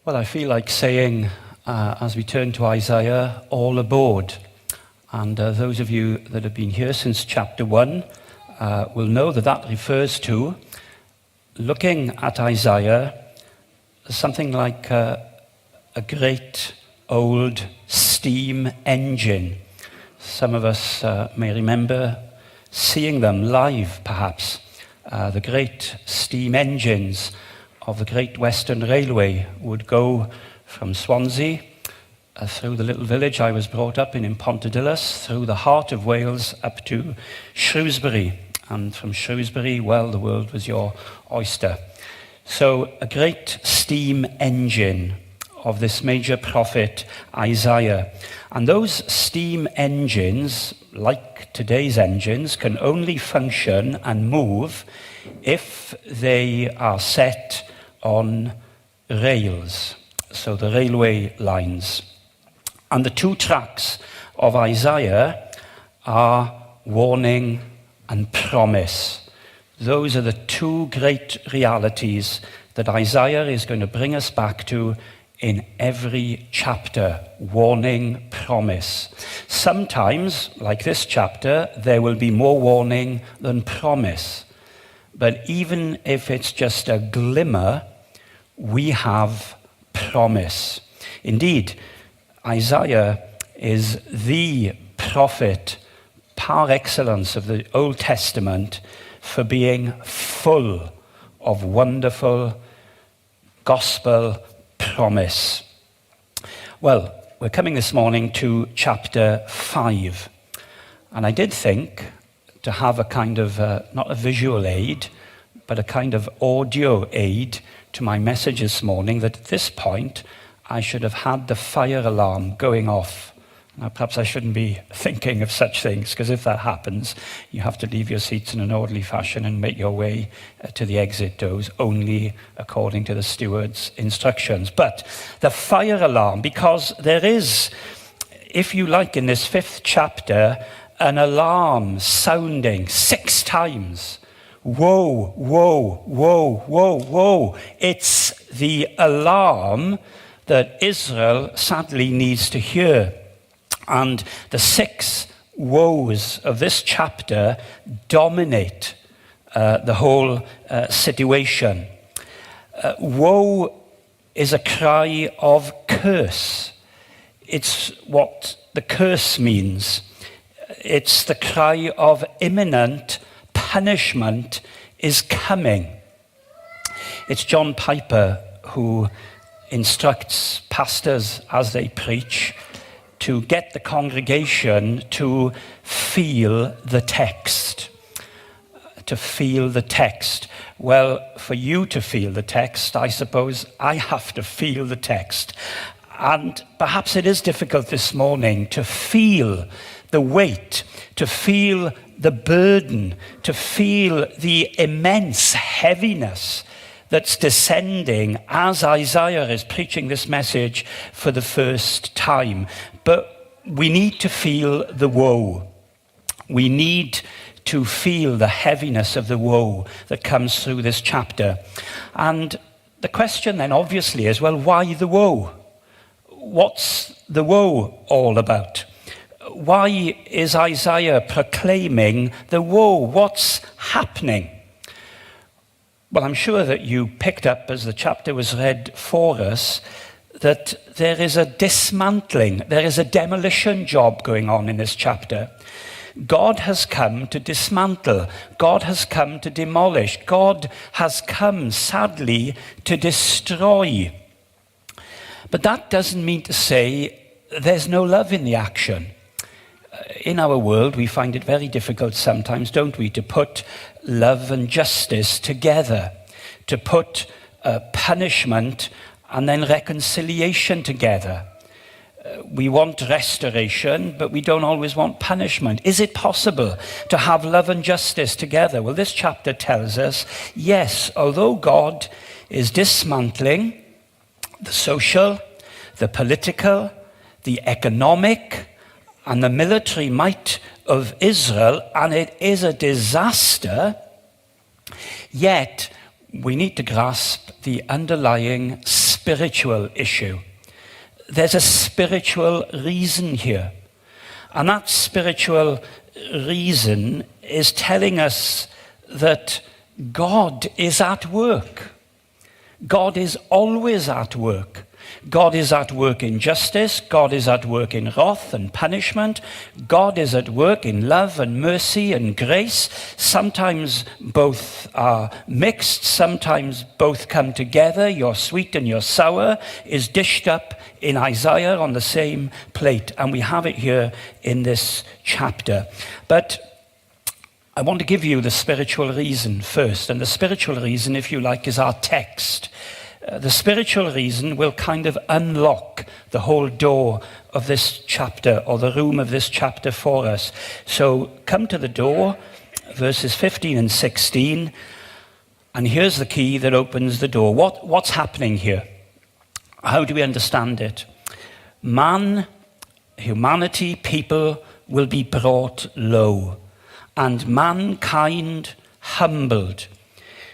Well, I feel like saying, as we turn to Isaiah, all aboard. And those of you that have been here since chapter 1 will know that that refers to looking at Isaiah as something like a great old steam engine. Some of us may remember seeing them live, perhaps. The great steam engines of the Great Western Railway would go from Swansea through the little village I was brought up in Pontedillas, through the heart of Wales up to Shrewsbury. And from Shrewsbury, well, the world was your oyster. So a great steam engine of this major prophet Isaiah. And those steam engines, like today's engines, can only function and move if they are set on rails, so the railway lines. And the two tracks of Isaiah are warning and promise. Those are the two great realities that Isaiah is going to bring us back to in every chapter. Warning, promise. Sometimes, like this chapter, there will be more warning than promise. But even if it's just a glimmer, we have promise. Indeed, Isaiah is the prophet par excellence of the Old Testament for being full of wonderful gospel promise. Well, we're coming this morning to chapter 5. And I did think to have a kind of, not a visual aid, but a kind of audio aid to my message this morning, that at this point I should have had the fire alarm going off. Now, perhaps I shouldn't be thinking of such things, because if that happens, you have to leave your seats in an orderly fashion and make your way to the exit doors, only according to the steward's instructions. But the fire alarm, because there is, if you like, in this 5th chapter, an alarm sounding 6 times. Whoa, whoa, whoa, whoa, whoa. It's the alarm that Israel sadly needs to hear. And the 6 woes of this chapter dominate the whole situation. Woe is a cry of curse. It's what the curse means. It's the cry of imminent punishment is coming. It's John Piper who instructs pastors as they preach to get the congregation to feel the text. To feel the text. Well, for you to feel the text, I suppose I have to feel the text. And perhaps it is difficult this morning to feel the weight, to feel the burden, to feel the immense heaviness that's descending as Isaiah is preaching this message for the first time. But we need to feel the woe. We need to feel the heaviness of the woe that comes through this chapter. And the question then obviously is, well, why the woe? What's the woe all about? Why is Isaiah proclaiming the woe? What's happening? Well, I'm sure that you picked up as the chapter was read for us that there is a dismantling, there is a demolition job going on in this chapter. God has come to dismantle. God has come to demolish. God has come, sadly, to destroy. But that doesn't mean to say there's no love in the action. In our world, we find it very difficult sometimes, don't we, to put love and justice together, to put punishment and then reconciliation together. We want restoration, but we don't always want punishment. Is it possible to have love and justice together? Well, this chapter tells us, yes, although God is dismantling the social, the political, the economic, and the military might of Israel, and it is a disaster, yet we need to grasp the underlying spirit spiritual issue. There's a spiritual reason here. And that spiritual reason is telling us that God is at work. God is always at work. God is at work in justice. God is at work in wrath and punishment. God is at work in love and mercy and grace. Sometimes both are mixed. Sometimes both come together. Your sweet and your sour is dished up in Isaiah on the same plate. And we have it here in this chapter. But I want to give you the spiritual reason first. And the spiritual reason, if you like, is our text. The spiritual reason will kind of unlock the whole door of this chapter, or the room of this chapter for us. So come to the door, verses 15 and 16, and here's the key that opens the door. What's happening here? How do we understand it? Man, humanity, people will be brought low, and mankind humbled.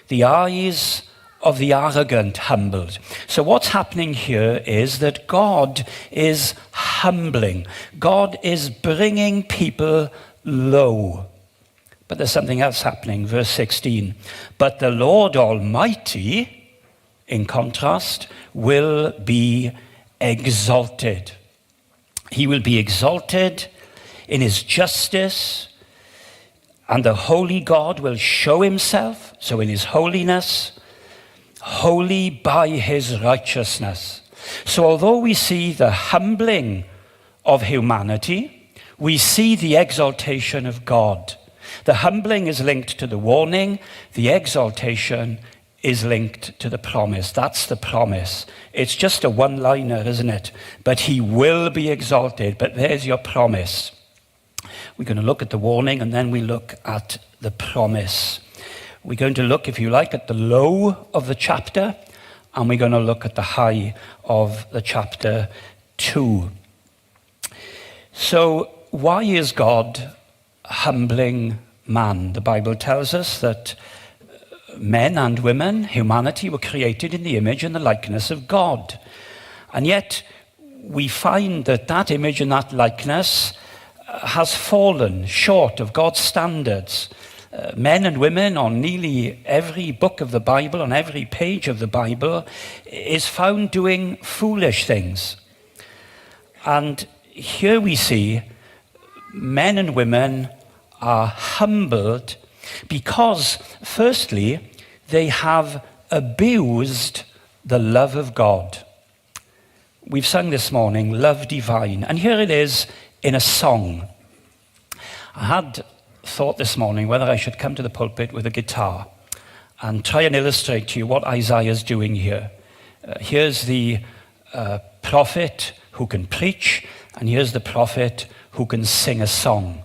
The eyes of the arrogant humbled. So what's happening here is that God is humbling. God is bringing people low. But there's something else happening. Verse 16. But the Lord Almighty, in contrast, will be exalted. He will be exalted in his justice, and the holy God will show himself, so in his holiness, holy by his righteousness. So although we see the humbling of humanity, we see the exaltation of God. The humbling is linked to the warning. The exaltation is linked to the promise. That's the promise. It's just a one-liner, isn't it? But he will be exalted. But there's your promise. We're going to look at the warning, and then we look at the promise. We're going to look, if you like, at the low of the chapter, and we're going to look at the high of the chapter 2. So why is God humbling man? The Bible tells us that men and women, humanity, were created in the image and the likeness of God. And yet we find that that image and that likeness has fallen short of God's standards. Men and women on nearly every book of the Bible, on every page of the Bible, is found doing foolish things. And here we see men and women are humbled because, firstly, they have abused the love of God. We've sung this morning, Love Divine, and here it is in a song. I had thought this morning whether I should come to the pulpit with a guitar and try and illustrate to you what Isaiah's doing here. Here's the prophet who can preach, and here's the prophet who can sing a song.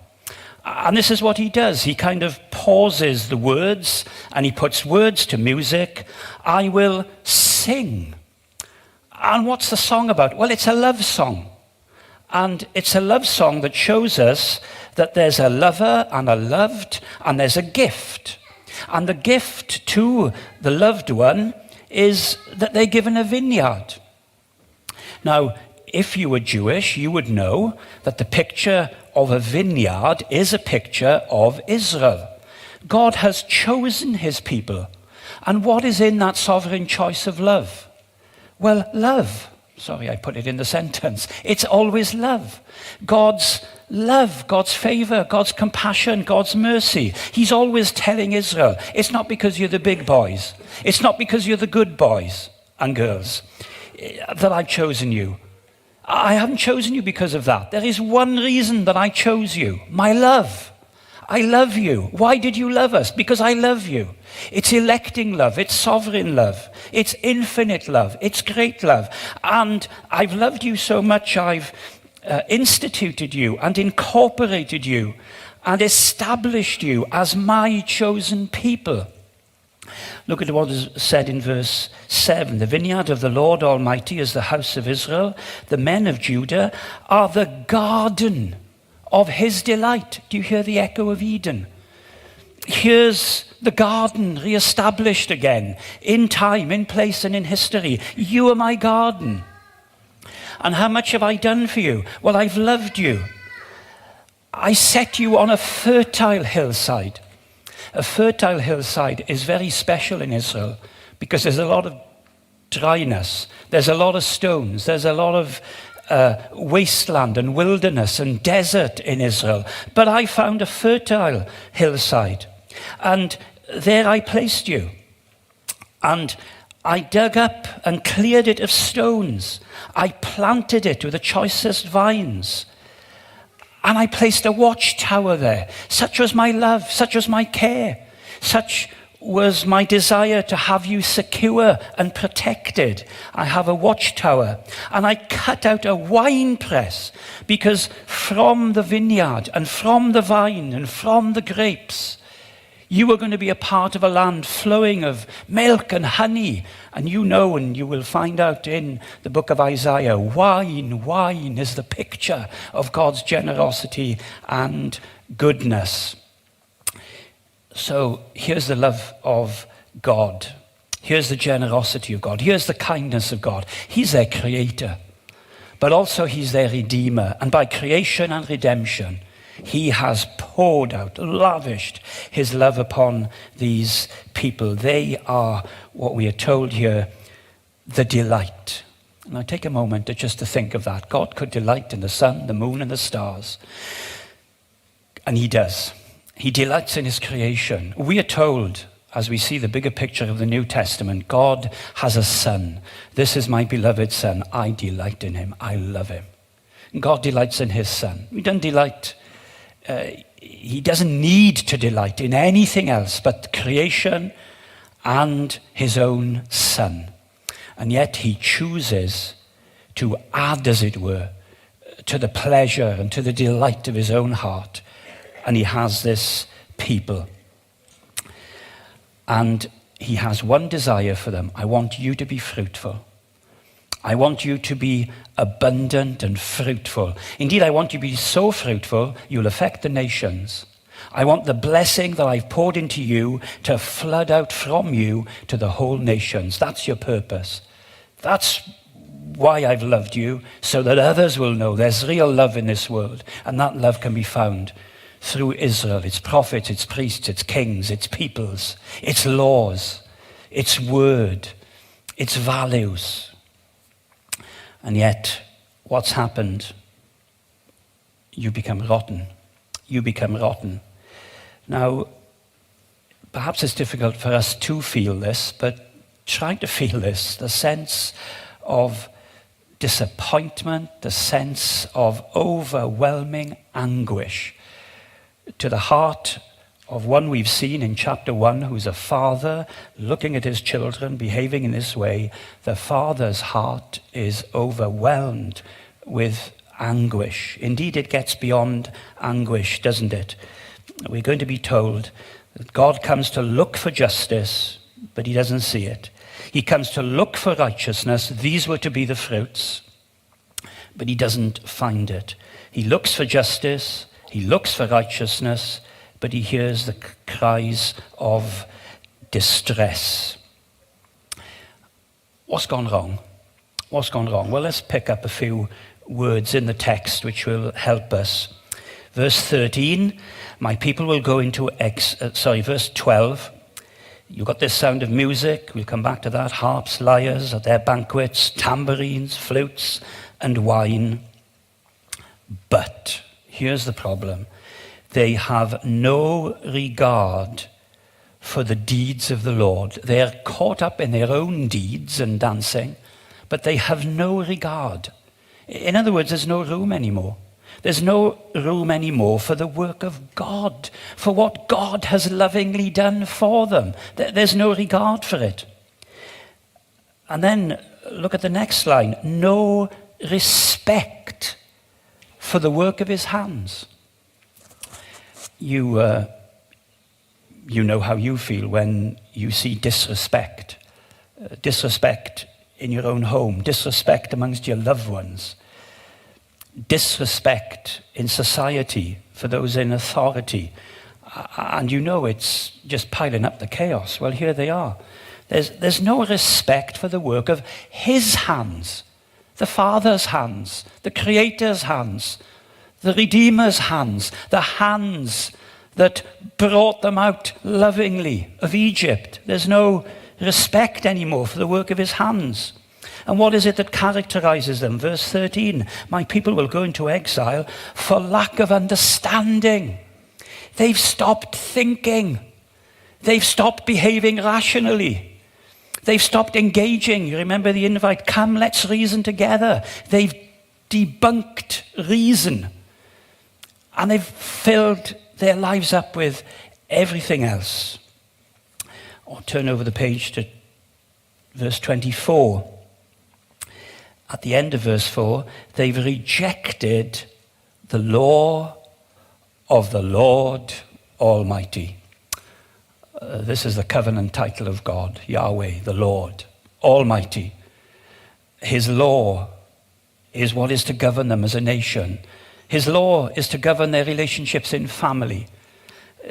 And this is what he does. He kind of pauses the words and he puts words to music. I will sing. And what's the song about? Well, it's a love song. And it's a love song that shows us that there's a lover and a loved, and there's a gift. And the gift to the loved one is that they're given a vineyard. Now, if you were Jewish, you would know that the picture of a vineyard is a picture of Israel. God has chosen his people. And what is in that sovereign choice of love? Well, love. Sorry, I put it in the sentence. It's always love. God's love, God's favor, God's compassion, God's mercy. He's always telling Israel, it's not because you're the big boys. It's not because you're the good boys and girls that I've chosen you. I haven't chosen you because of that. There is one reason that I chose you, my love. I love you. Why did you love us? Because I love you. It's electing love. It's sovereign love. It's infinite love. It's great love. And I've loved you so much, I've instituted you and incorporated you and established you as my chosen people. Look at what is said in verse 7. The vineyard of the Lord Almighty is the house of Israel. The men of Judah are the garden of his delight. Do you hear the echo of Eden? Here's the garden re-established again, in time, in place, and in history. You are my garden. And how much have I done for you? Well, I've loved you. I set you on a fertile hillside. A fertile hillside is very special in Israel because there's a lot of dryness. There's a lot of stones. There's a lot of wasteland and wilderness and desert in Israel. But I found a fertile hillside. And there I placed you. And I dug up and cleared it of stones. I planted it with the choicest vines. And I placed a watchtower there. Such was my love, such was my care, such was my desire to have you secure and protected. I have a watchtower. And I cut out a wine press because from the vineyard and from the vine and from the grapes, you are going to be a part of a land flowing of milk and honey. And you know, and you will find out in the book of Isaiah, wine is the picture of God's generosity and goodness. So here's the love of God. Here's the generosity of God. Here's the kindness of God. He's their creator, but also he's their redeemer. And by creation and redemption, he has poured out, lavished his love upon these people. They are, what we are told here, the delight. And I take a moment just to think of that. God could delight in the sun, the moon, and the stars. And he does. He delights in his creation. We are told, as we see the bigger picture of the New Testament, God has a son. This is my beloved son. I delight in him. I love him. God delights in his son. He doesn't delight. He doesn't need to delight in anything else but creation and his own son. And yet he chooses to add, as it were, to the pleasure and to the delight of his own heart. And he has this people. And he has one desire for them. I want you to be fruitful. I want you to be abundant and fruitful. Indeed, I want you to be so fruitful, you'll affect the nations. I want the blessing that I've poured into you to flood out from you to the whole nations. That's your purpose. That's why I've loved you, so that others will know there's real love in this world. And that love can be found through Israel, its prophets, its priests, its kings, its peoples, its laws, its word, its values. And yet, what's happened? You become rotten. You become rotten. Now, perhaps it's difficult for us to feel this, but try to feel this, the sense of disappointment, the sense of overwhelming anguish to the heart of one we've seen in chapter 1, who's a father looking at his children behaving in this way. The father's heart is overwhelmed with anguish. Indeed, it gets beyond anguish, doesn't it? We're going to be told that God comes to look for justice, but he doesn't see it. He comes to look for righteousness. These were to be the fruits, but he doesn't find it. He looks for justice. He looks for righteousness, but he hears the cries of distress. What's gone wrong? What's gone wrong? Well, let's pick up a few words in the text which will help us. Verse 13, my people will go into verse 12. You've got this sound of music. We'll come back to that. Harps, lyres at their banquets, tambourines, flutes, and wine. But here's the problem. They have no regard for the deeds of the Lord. They are caught up in their own deeds and dancing, but they have no regard. In other words, there's no room anymore. There's no room anymore for the work of God, for what God has lovingly done for them. There's no regard for it. And then look at the next line. No respect for the work of his hands. You know how you feel when you see disrespect. Disrespect in your own home, disrespect amongst your loved ones, disrespect in society for those in authority. And you know it's just piling up the chaos. Well, here they are. There's no respect for the work of his hands, the Father's hands, the Creator's hands, the Redeemer's hands, the hands that brought them out lovingly of Egypt. There's no respect anymore for the work of his hands. And what is it that characterizes them? Verse 13, my people will go into exile for lack of understanding. They've stopped thinking. They've stopped behaving rationally. They've stopped engaging. You remember the invite, come, let's reason together. They've debunked reason. And they've filled their lives up with everything else. Or turn over the page to verse 24. At the end of verse 4, they've rejected the law of the Lord Almighty. This is the covenant title of God, Yahweh, the Lord Almighty. His law is what is to govern them as a nation. His law is to govern their relationships in family.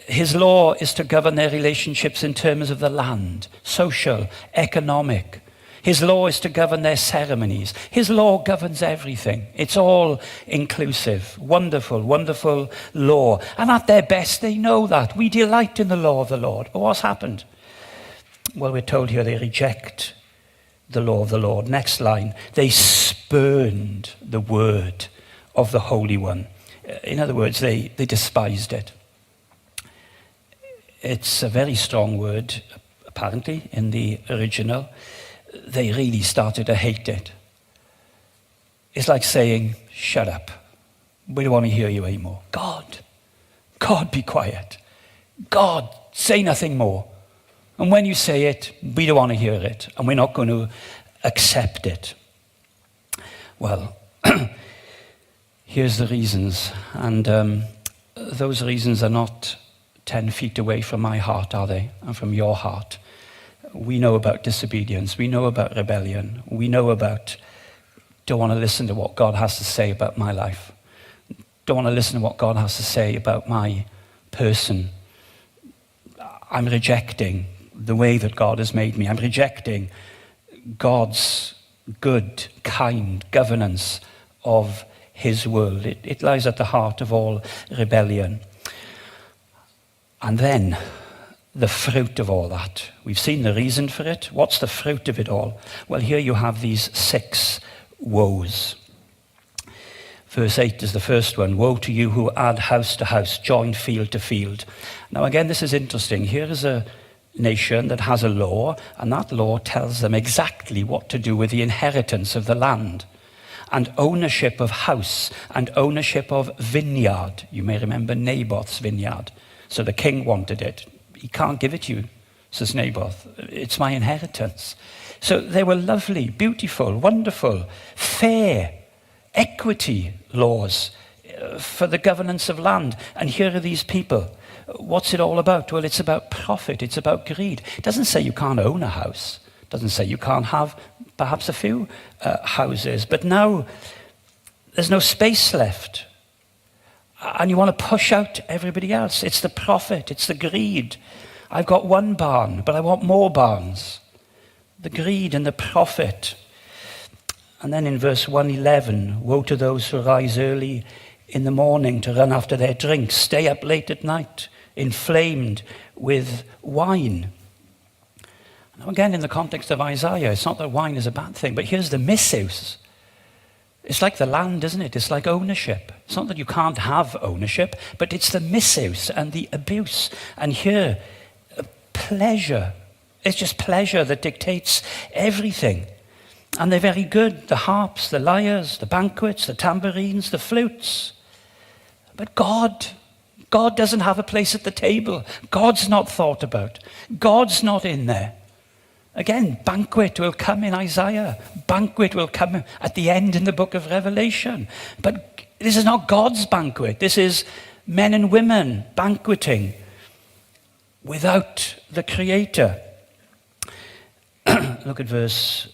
His law is to govern their relationships in terms of the land, social, economic. His law is to govern their ceremonies. His law governs everything. It's all inclusive. Wonderful, wonderful law. And at their best, they know that. We delight in the law of the Lord. But what's happened? Well, we're told here they reject the law of the Lord. Next line. They spurned the word of the Holy One. In other words, they despised it. It's a very strong word, apparently, in the original. They really started to hate it. It's like saying, shut up. We don't want to hear you anymore. God, be quiet. God, say nothing more. And when you say it, we don't want to hear it. And we're not going to accept it. Well, here's the reasons. And those reasons are not 10 feet away from my heart, are they? And from your heart. We know about disobedience. We know about rebellion. We know about don't want to listen to what God has to say about my life. Don't want to listen to what God has to say about my person. I'm rejecting the way that God has made me. I'm rejecting God's good, kind governance of his world. It lies at the heart of all rebellion. And then the fruit of all that. We've seen the reason for it. What's the fruit of it all? Well, here you have these 6 woes. Verse 8 is the first one. Woe to you who add house to house, join field to field. Now again, this is interesting. Here is a nation that has a law, and that law tells them exactly what to do with the inheritance of the land and ownership of house and ownership of vineyard. You may remember Naboth's vineyard. So the king wanted it. He can't give it to you, says Naboth. It's my inheritance. So they were lovely, beautiful, wonderful, fair, equity laws for the governance of land. And here are these people. What's it all about? Well, it's about profit. It's about greed. It doesn't say you can't own a house. It doesn't say you can't have perhaps a few houses. But now there's no space left. And you want to push out everybody else. It's the profit. It's the greed. I've got one barn, but I want more barns. The greed and the profit. And then in verse 111, woe to those who rise early in the morning to run after their drinks, stay up late at night, inflamed with wine. Now again, in the context of Isaiah, it's not that wine is a bad thing, but here's the misuse. It's like the land, isn't it? It's like ownership. It's not that you can't have ownership, but it's the misuse and the abuse. And here, pleasure. It's just pleasure that dictates everything. And they're very good. The harps, the lyres, the banquets, the tambourines, the flutes. But God doesn't have a place at the table. God's not thought about. God's not in there. Again, banquet will come in Isaiah. Banquet will come at the end in the book of Revelation. But this is not God's banquet. This is men and women banqueting without the Creator. Look at verse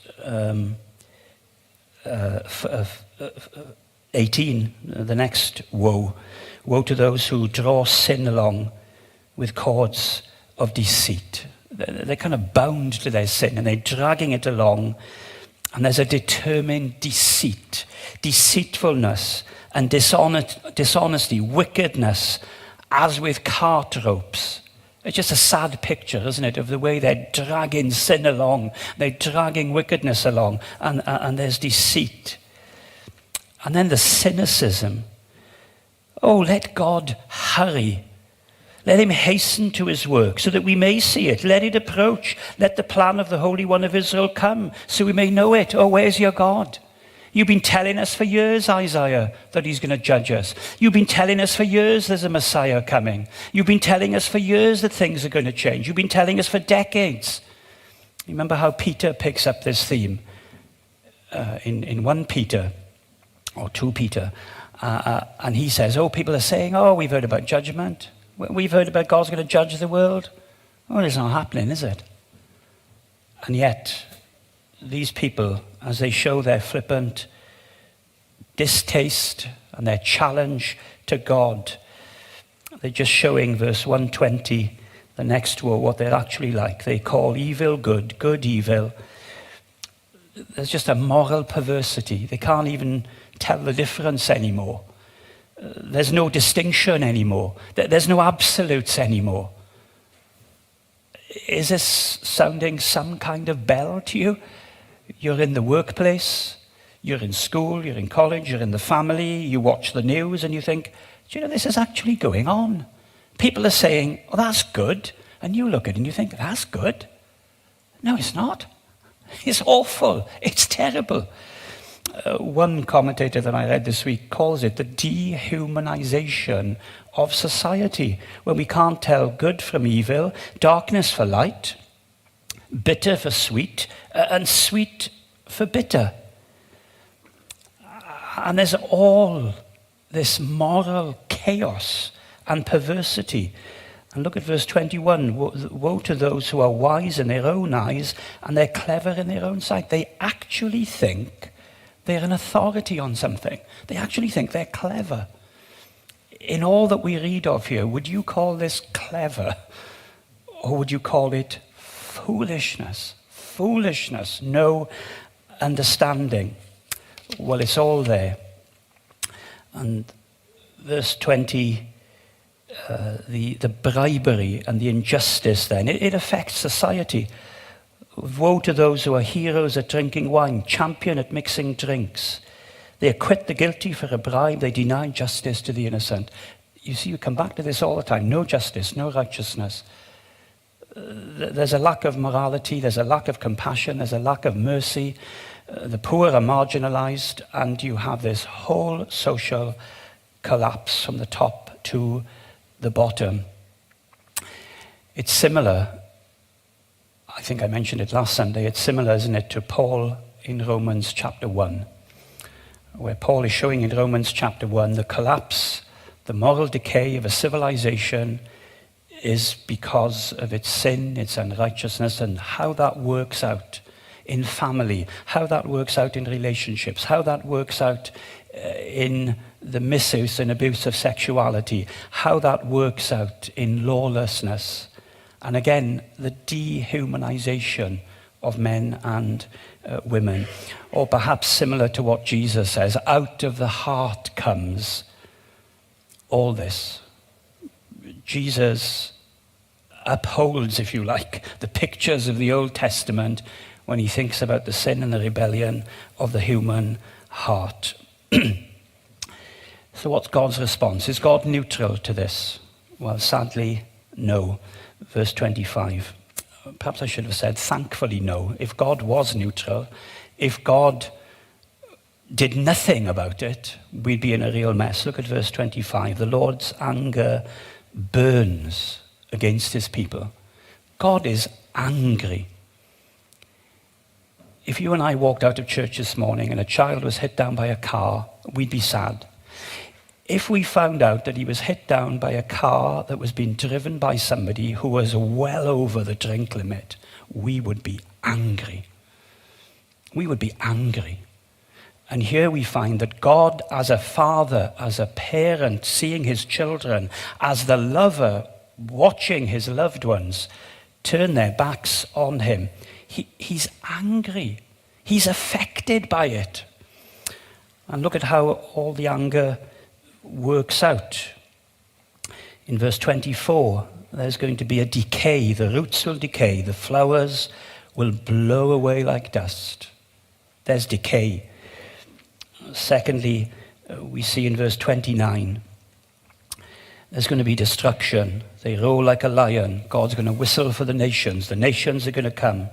18, the next woe. Woe to those who draw sin along with cords of deceit. They're kind of bound to their sin and they're dragging it along. And there's a determined deceit, deceitfulness and dishonesty, wickedness, as with cart ropes. It's just a sad picture, isn't it, of the way they're dragging sin along. They're dragging wickedness along. And there's deceit. And then the cynicism. Oh, let God hurry. Let him hasten to his work so that we may see it. Let it approach. Let the plan of the Holy One of Israel come so we may know it. Oh, where's your God? You've been telling us for years, Isaiah, that he's going to judge us. You've been telling us for years there's a Messiah coming. You've been telling us for years that things are going to change. You've been telling us for decades. Remember how Peter picks up this theme in 1 Peter or 2 Peter. And he says, oh, people are saying, oh, we've heard about judgment. We've heard about God's going to judge the world. Well, it's not happening, is it? And yet, these people, as they show their flippant distaste and their challenge to God, they're just showing verse 120, the next woe, what they're actually like. They call evil good, good evil. There's just a moral perversity. They can't even tell the difference anymore. There's no distinction anymore. There's no absolutes anymore. Is this sounding some kind of bell to you? You're in the workplace, you're in school, you're in college, you're in the family, you watch the news and you think, do you know, this is actually going on. People are saying, oh, that's good. And you look at it and you think, that's good. No, it's not. It's awful. It's terrible. One commentator that I read this week calls it the dehumanization of society, when we can't tell good from evil, darkness for light, bitter for sweet, and sweet for bitter. And there's all this moral chaos and perversity. And look at verse 21. Woe to those who are wise in their own eyes and they're clever in their own sight. They actually think they're an authority on something. They actually think they're clever. In all that we read of here, would you call this clever? Or would you call it foolishness? Foolishness, no understanding. Well, it's all there. And verse 20, the bribery and the injustice then, it affects society. Woe to those who are heroes at drinking wine, champion at mixing drinks. They acquit the guilty for a bribe. They deny justice to the innocent. You see, you come back to this all the time. No justice, no righteousness. There's a lack of morality. There's a lack of compassion. There's a lack of mercy. The poor are marginalized. And you have this whole social collapse from the top to the bottom. It's similar. I think I mentioned it last Sunday. It's similar, isn't it, to Paul in Romans chapter 1, where Paul is showing in Romans chapter 1 the collapse, the moral decay of a civilization is because of its sin, its unrighteousness, and how that works out in family, how that works out in relationships, how that works out in the misuse and abuse of sexuality, how that works out in lawlessness. And again, the dehumanization of men and women. Or perhaps similar to what Jesus says, out of the heart comes all this. Jesus upholds, if you like, the pictures of the Old Testament when he thinks about the sin and the rebellion of the human heart. So what's God's response? Is God neutral to this? Well, sadly, no. Verse 25. Perhaps I should have said, thankfully, no. If God was neutral, if God did nothing about it, we'd be in a real mess. Look at verse 25. The Lord's anger burns against his people. God is angry. If you and I walked out of church this morning and a child was hit down by a car, we'd be sad. If we found out that he was hit down by a car that was being driven by somebody who was well over the drink limit, we would be angry. We would be angry. And here we find that God, as a father, as a parent, seeing his children, as the lover watching his loved ones turn their backs on him. He's angry. He's affected by it. And look at how all the anger works out. In verse 24, there's going to be a decay. The roots will decay. The flowers will blow away like dust. There's decay. Secondly, we see in verse 29, there's going to be destruction. They roar like a lion. God's going to whistle for the nations. The nations are going to come.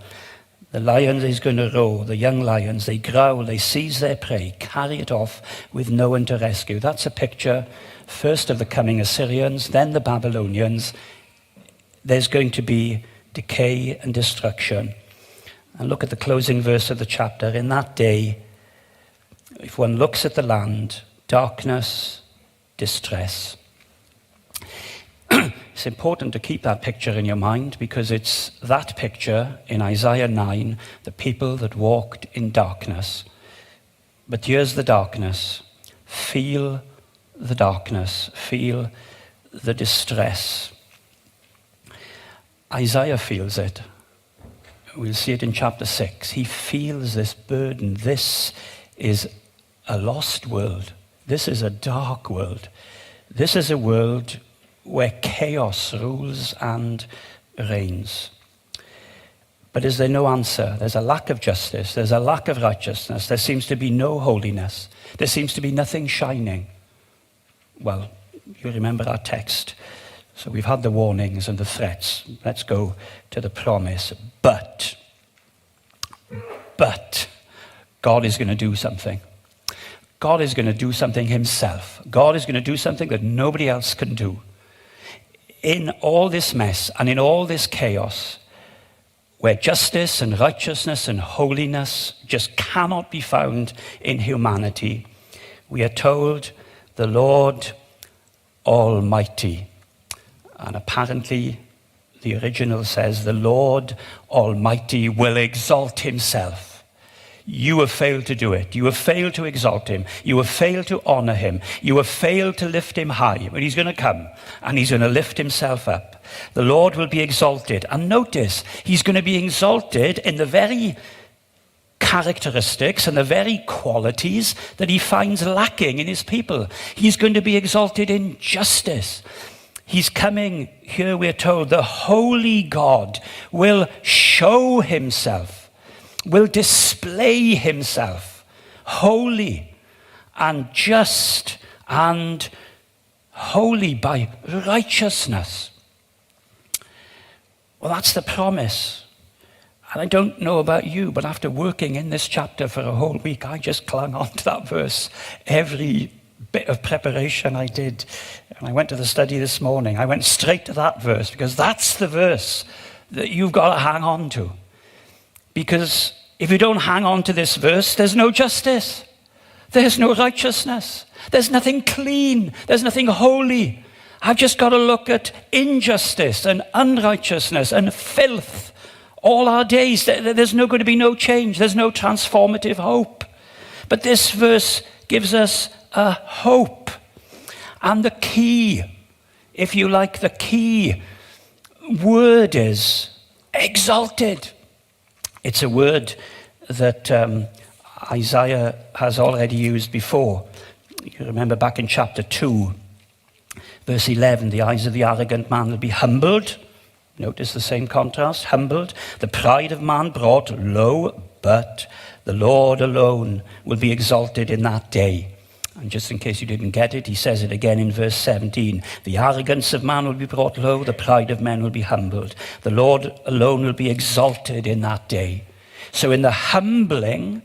The lion is going to roar. The young lions, they growl, they seize their prey, carry it off with no one to rescue. That's a picture, first of the coming Assyrians, then the Babylonians. There's going to be decay and destruction. And look at the closing verse of the chapter. In that day, if one looks at the land, darkness, distress. It's important to keep that picture in your mind because it's that picture in Isaiah 9, the people that walked in darkness. But here's the darkness. Feel the darkness. Feel the distress. Isaiah feels it. We'll see it in chapter 6. He feels this burden. This is a lost world. This is a dark world. This is a world where chaos rules and reigns. But is there no answer? There's a lack of justice. There's a lack of righteousness. There seems to be no holiness. There seems to be nothing shining. Well, you remember our text. So we've had the warnings and the threats. Let's go to the promise. But God is going to do something. God is going to do something himself. God is going to do something that nobody else can do. In all this mess and in all this chaos, where justice and righteousness and holiness just cannot be found in humanity, we are told the Lord Almighty. And apparently the original says the Lord Almighty will exalt himself. You have failed to do it. You have failed to exalt him. You have failed to honor him. You have failed to lift him high. But he's going to come and he's going to lift himself up. The Lord will be exalted. And notice, he's going to be exalted in the very characteristics and the very qualities that he finds lacking in his people. He's going to be exalted in justice. He's coming, here we're told, the holy God will show himself, will display himself, holy and just and holy by righteousness. Well, that's the promise. And I don't know about you, but after working in this chapter for a whole week, I just clung on to that verse. Every bit of preparation I did. And I went to the study this morning. I went straight to that verse because that's the verse that you've got to hang on to. Because if you don't hang on to this verse, there's no justice. There's no righteousness. There's nothing clean. There's nothing holy. I've just got to look at injustice and unrighteousness and filth all our days. There's no going to be no change. There's no transformative hope. But this verse gives us a hope. And the key, if you like, the key word is exalted. It's a word that Isaiah has already used before. You remember back in chapter 2, verse 11, the eyes of the arrogant man will be humbled. Notice the same contrast, humbled. The pride of man brought low, but the Lord alone will be exalted in that day. And just in case you didn't get it, he says it again in verse 17. The arrogance of man will be brought low, the pride of men will be humbled. The Lord alone will be exalted in that day. So in the humbling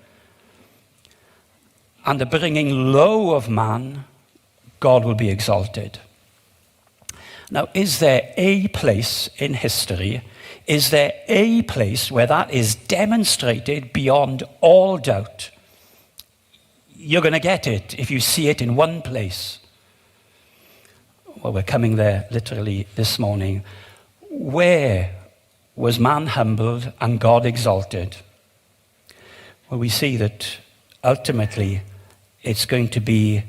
and the bringing low of man, God will be exalted. Now, is there a place in history, is there a place where that is demonstrated beyond all doubt? You're going to get it if you see it in one place. Well, we're coming there literally this morning. Where was man humbled and God exalted? Well, we see that ultimately it's going to be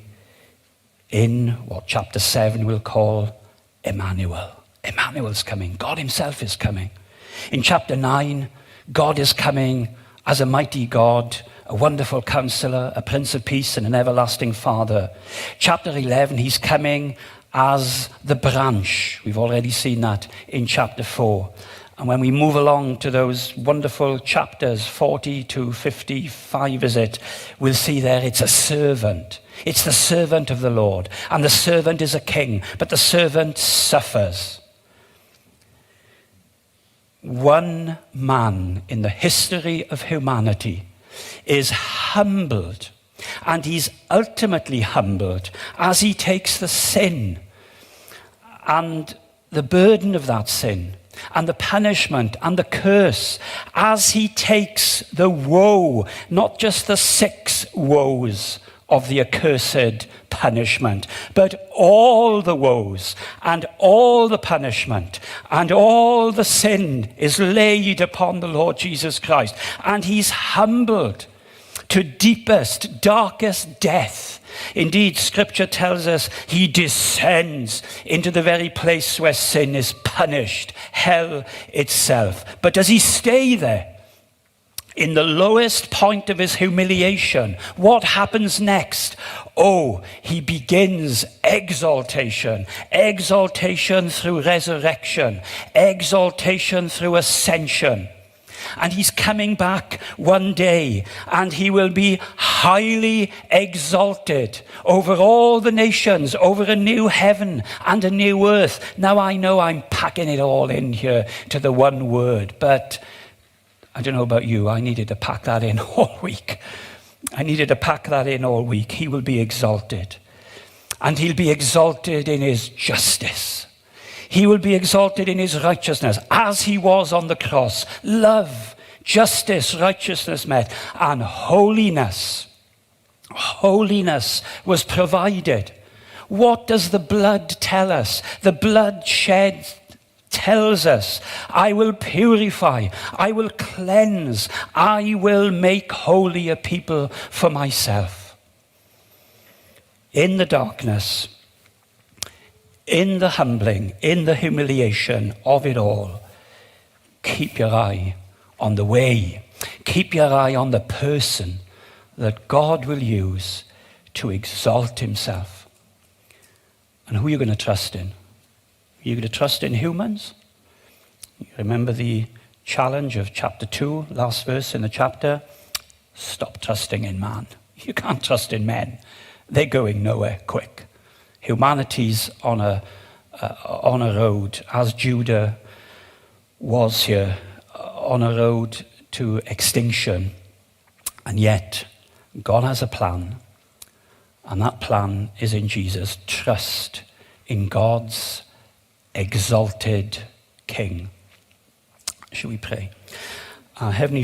in what chapter 7 will call Emmanuel. Emmanuel's coming. God himself is coming. In chapter 9, God is coming as a mighty God, a wonderful counselor, a prince of peace, and an everlasting father. Chapter 11, he's coming as the branch. We've already seen that in chapter 4. And when we move along to those wonderful chapters, 40 to 55 is it, we'll see there it's a servant. It's the servant of the Lord. And the servant is a king, but the servant suffers. One man in the history of humanity is humbled, and he's ultimately humbled as he takes the sin and the burden of that sin and the punishment and the curse, as he takes the woe, not just the 6 woes of the accursed punishment, but all the woes and all the punishment and all the sin is laid upon the Lord Jesus Christ. And he's humbled to deepest, darkest death. Indeed, Scripture tells us he descends into the very place where sin is punished, hell itself. But does he stay there? In the lowest point of his humiliation, what happens next? Oh, he begins exaltation. Exaltation through resurrection. Exaltation through ascension. And he's coming back one day, and he will be highly exalted over all the nations, over a new heaven and a new earth. Now I know I'm packing it all in here to the one word, but I don't know about you, I needed to pack that in all week. He will be exalted. And he'll be exalted in his justice. He will be exalted in his righteousness, as he was on the cross. Love, justice, righteousness met, and holiness. Holiness was provided. What does the blood tell us? The blood shed tells us, I will purify, I will cleanse, I will make holy a people for myself. In the darkness, in the humbling, in the humiliation of it all, keep your eye on the way. Keep your eye on the person that God will use to exalt himself. And who are you going to trust in? Are you going to trust in humans? You remember the challenge of chapter 2, last verse in the chapter? Stop trusting in man. You can't trust in men. They're going nowhere quick. Humanity's on a road, as Judah was here, on a road to extinction. And yet, God has a plan. And that plan is in Jesus. Trust in God's exalted King. Shall we pray? Heavenly